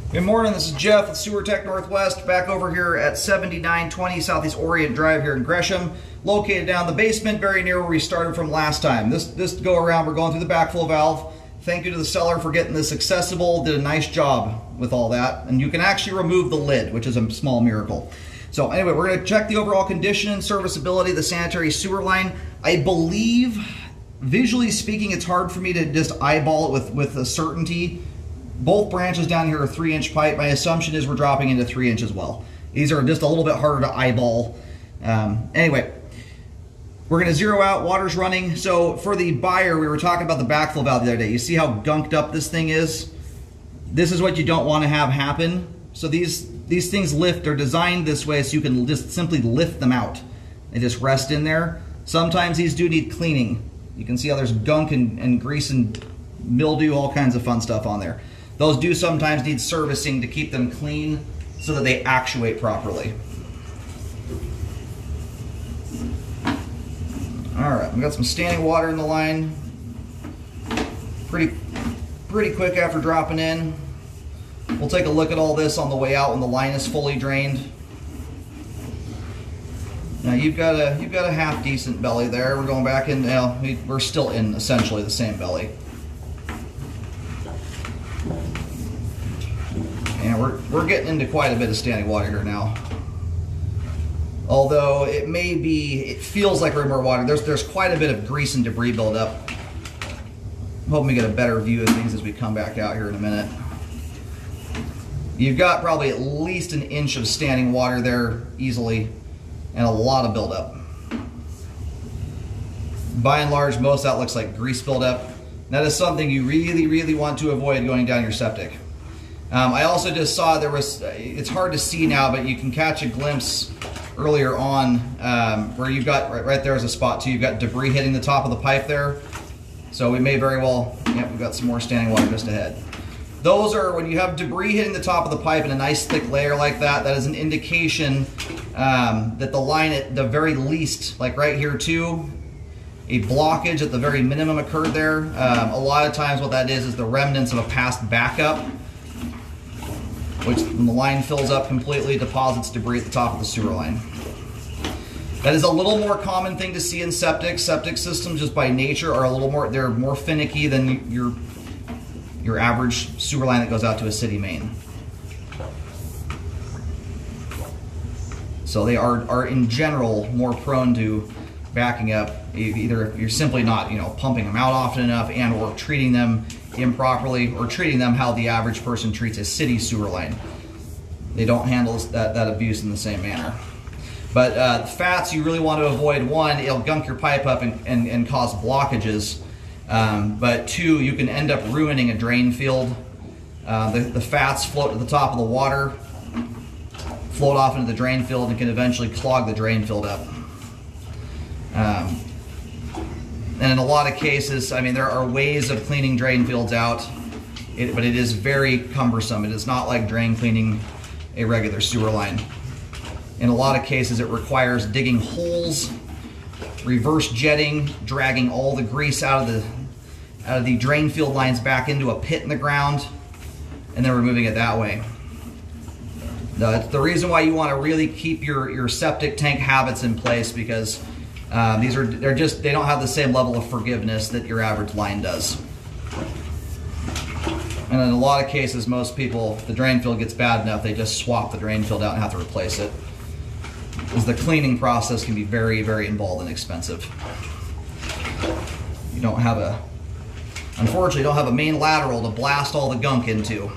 Good morning, this is Jeff with Sewer Tech Northwest, back over here at 7920 Southeast Orient Drive here in Gresham, located down the basement, very near where we started from last time. This go around, we're going through the backflow valve. Thank you to the seller for getting this accessible, did a nice job with all that, and you can actually remove the lid, which is a small miracle. So anyway, we're going to check the overall condition and serviceability of the sanitary sewer line. I believe, visually speaking, it's hard for me to just eyeball it with a certainty. Both branches down here are 3-inch pipe. My assumption is we're dropping into 3-inch as well. These are just a little bit harder to eyeball. Anyway, we're going to zero out. Water's running. So for the buyer, we were talking about the backflow valve the other day. You see how gunked up this thing is? This is what you don't want to have happen. So these things lift. They're designed this way so you can just simply lift them out. They just rest in there. Sometimes these do need cleaning. You can see how there's gunk and grease and mildew, all kinds of fun stuff on there. Those do sometimes need servicing to keep them clean so that they actuate properly. All right, we got some standing water in the line. Pretty quick after dropping in. We'll take a look at all this on the way out when the line is fully drained. Now you've got a half decent belly there. We're going back in now. We're still in essentially the same belly. And we're getting into quite a bit of standing water here now. Although it feels like we're in more water. There's quite a bit of grease and debris buildup. I'm hoping we get a better view of things as we come back out here in a minute. You've got probably at least 1 inch of standing water there easily, and a lot of buildup. By and large, most of that looks like grease buildup. That is something you really want to avoid going down your septic. I also just saw it's hard to see now, but you can catch a glimpse earlier on where you've got, right there is a spot too, you've got debris hitting the top of the pipe there. So we may very well, yep, we've got some more standing water just ahead. Those are, when you have debris hitting the top of the pipe in a nice thick layer like that, that is an indication that the line at the very least, like right here too, a blockage at the very minimum occurred there. A lot of times what that is the remnants of a past backup, which when the line fills up completely, deposits debris at the top of the sewer line. That is a little more common thing to see in septic. Septic systems just by nature are a little more, they're more finicky than your average sewer line that goes out to a city main. So they are in general more prone to backing up, either if you're simply not pumping them out often enough and or treating them improperly, or treating them how the average person treats a city sewer line. They don't handle that abuse in the same manner. But fats you really want to avoid. One, it'll gunk your pipe up and cause blockages. But two, you can end up ruining a drain field. The fats float to the top of the water, float off into the drain field, and can eventually clog the drain field up. And in a lot of cases, I mean, there are ways of cleaning drain fields out, but it is very cumbersome. It is not like drain cleaning a regular sewer line. In a lot of cases, it requires digging holes, reverse jetting, dragging all the grease out of the drain field lines back into a pit in the ground, and then removing it that way. The reason why you want to really keep your septic tank habits in place, because they don't have the same level of forgiveness that your average line does. And in a lot of cases, most people, if the drain field gets bad enough, they just swap the drain field out and have to replace it, because the cleaning process can be very involved and expensive. You unfortunately don't have a main lateral to blast all the gunk into.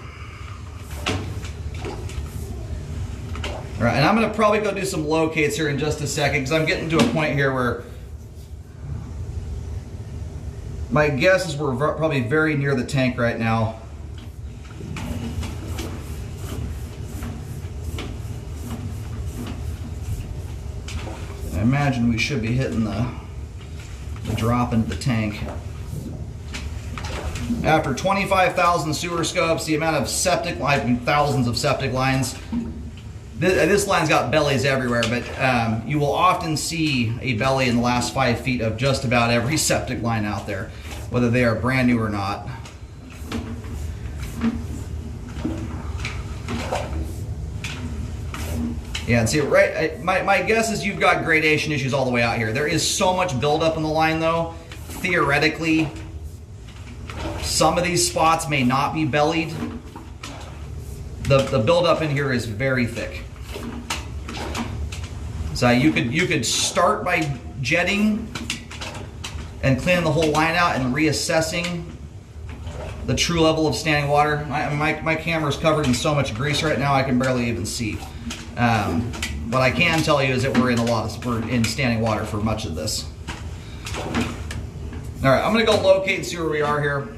All right, and I'm going to probably go do some locates here in just a second, because I'm getting to a point here where my guess is we're probably very near the tank right now. I imagine we should be hitting the drop into the tank. After 25,000 sewer scopes, the amount of septic lines, thousands of septic lines, this line's got bellies everywhere, but you will often see a belly in the last 5 feet of just about every septic line out there, whether they are brand new or not. Yeah, and see, right, my guess is you've got gradation issues all the way out here. There is so much buildup in the line, though. Theoretically, some of these spots may not be bellied. The buildup in here is very thick. So you could start by jetting and cleaning the whole line out and reassessing the true level of standing water. My camera's covered in so much grease right now I can barely even see. What I can tell you is that we're in standing water for much of this. All right, I'm gonna go locate and see where we are here.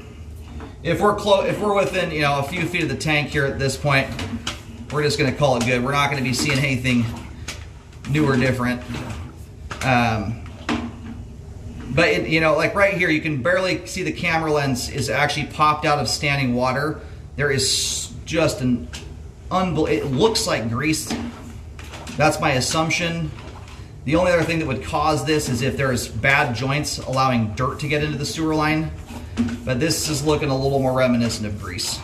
If we're within, you know, a few feet of the tank here at this point, we're just gonna call it good. We're not gonna be seeing anything new or different. But you know, like right here, you can barely see the camera lens is actually popped out of standing water. There is just an it looks like grease. That's my assumption. The only other thing that would cause this is if there's bad joints allowing dirt to get into the sewer line. But this is looking a little more reminiscent of grease.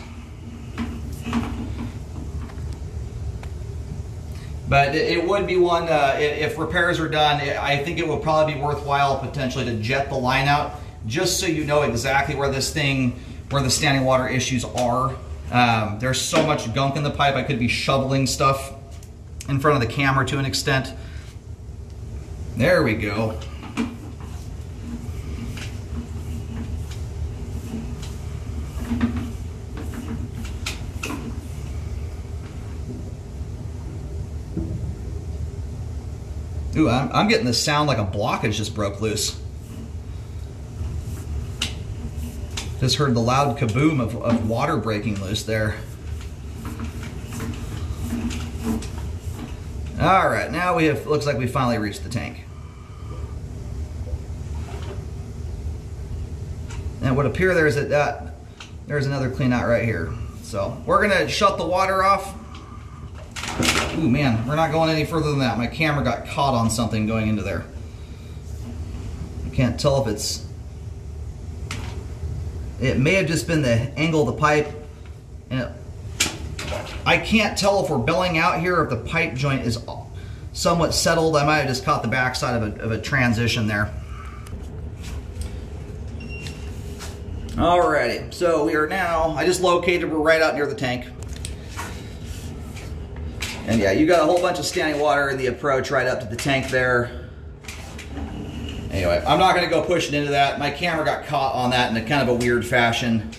But it would be one, if repairs are done, I think it would probably be worthwhile potentially to jet the line out, just so you know exactly where the standing water issues are. There's so much gunk in the pipe, I could be shoveling stuff in front of the camera to an extent. There we go. Ooh, I'm getting the sound like a blockage just broke loose. Just heard the loud kaboom of water breaking loose there. All right, now looks like we finally reached the tank. And it would appear there's another clean out right here. So we're gonna shut the water off. Ooh man, we're not going any further than that. My camera got caught on something going into there. I can't tell if it may have just been the angle of the pipe. And I can't tell if we're belling out here or if the pipe joint is somewhat settled. I might have just caught the backside of a transition there. Alrighty, so we are now, I just located, we're right out near the tank. And yeah, you got a whole bunch of standing water in the approach right up to the tank there. Anyway, I'm not gonna go pushing into that. My camera got caught on that in a kind of a weird fashion.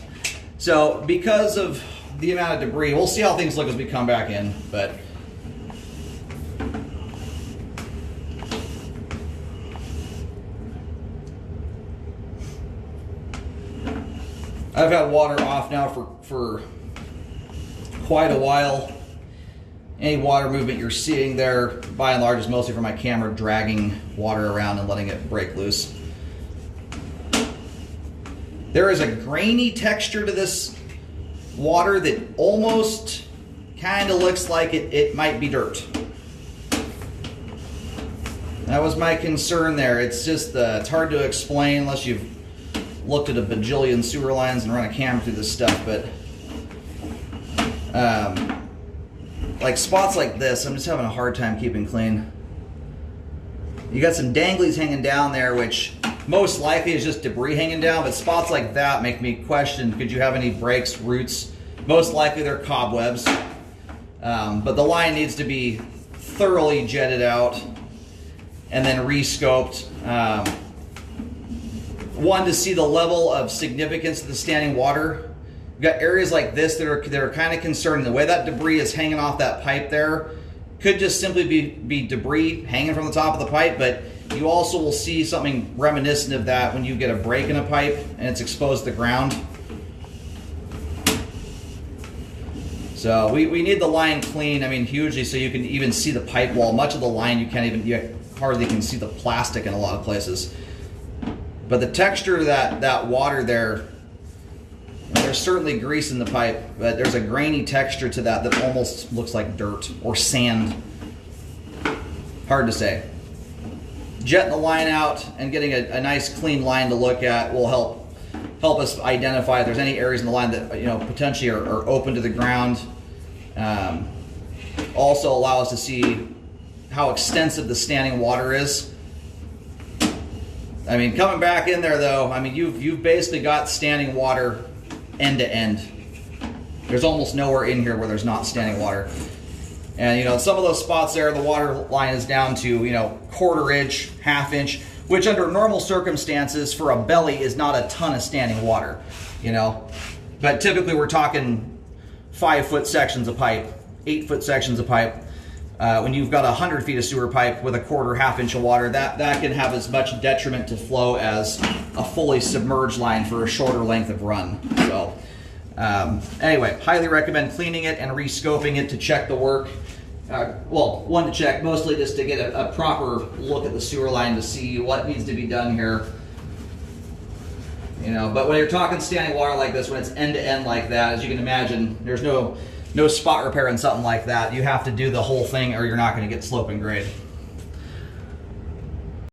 So because of the amount of debris, we'll see how things look as we come back in, but I've had water off now for quite a while. Any water movement you're seeing there, by and large, is mostly from my camera dragging water around and letting it break loose. There is a grainy texture to this water that almost kind of looks like it might be dirt. That was my concern there. It's just, it's hard to explain unless you've looked at a bajillion sewer lines and run a camera through this stuff, but like spots like this, I'm just having a hard time keeping clean. You got some danglies hanging down there, which most likely is just debris hanging down, but spots like that make me question, could you have any breaks, roots? Most likely they're cobwebs. But the line needs to be thoroughly jetted out and then re-scoped. One, to see the level of significance of the standing water. You've got areas like this that are kind of concerning. The way that debris is hanging off that pipe there could just simply be debris hanging from the top of the pipe, but you also will see something reminiscent of that when you get a break in a pipe and it's exposed to the ground. So we need the line clean, I mean hugely, so you can even see the pipe wall. Much of the line you hardly can see the plastic in a lot of places. But the texture of that water there, there's certainly grease in the pipe, but there's a grainy texture to that almost looks like dirt or sand. Hard to say. Jetting the line out and getting a nice clean line to look at will help us identify if there's any areas in the line that potentially are open to the ground. Also allow us to see how extensive the standing water is. I mean, coming back in there though, I mean, you've basically got standing water end to end. There's almost nowhere in here where there's not standing water. And you know, some of those spots there, the water line is down to, you know, 1/4 inch, 1/2 inch, which under normal circumstances for a belly is not a ton of standing water, you know. But typically we're talking 5-foot sections of pipe, 8-foot sections of pipe. When you've got 100 feet of sewer pipe with a 1/4, 1/2 inch of water, that can have as much detriment to flow as a fully submerged line for a shorter length of run. So anyway, highly recommend cleaning it and re-scoping it to check the work. Well, one, to check, mostly just to get a proper look at the sewer line to see what needs to be done here. You know, but when you're talking standing water like this, when it's end to end like that, as you can imagine, there's no spot repair in something like that. You have to do the whole thing or you're not going to get slope and grade.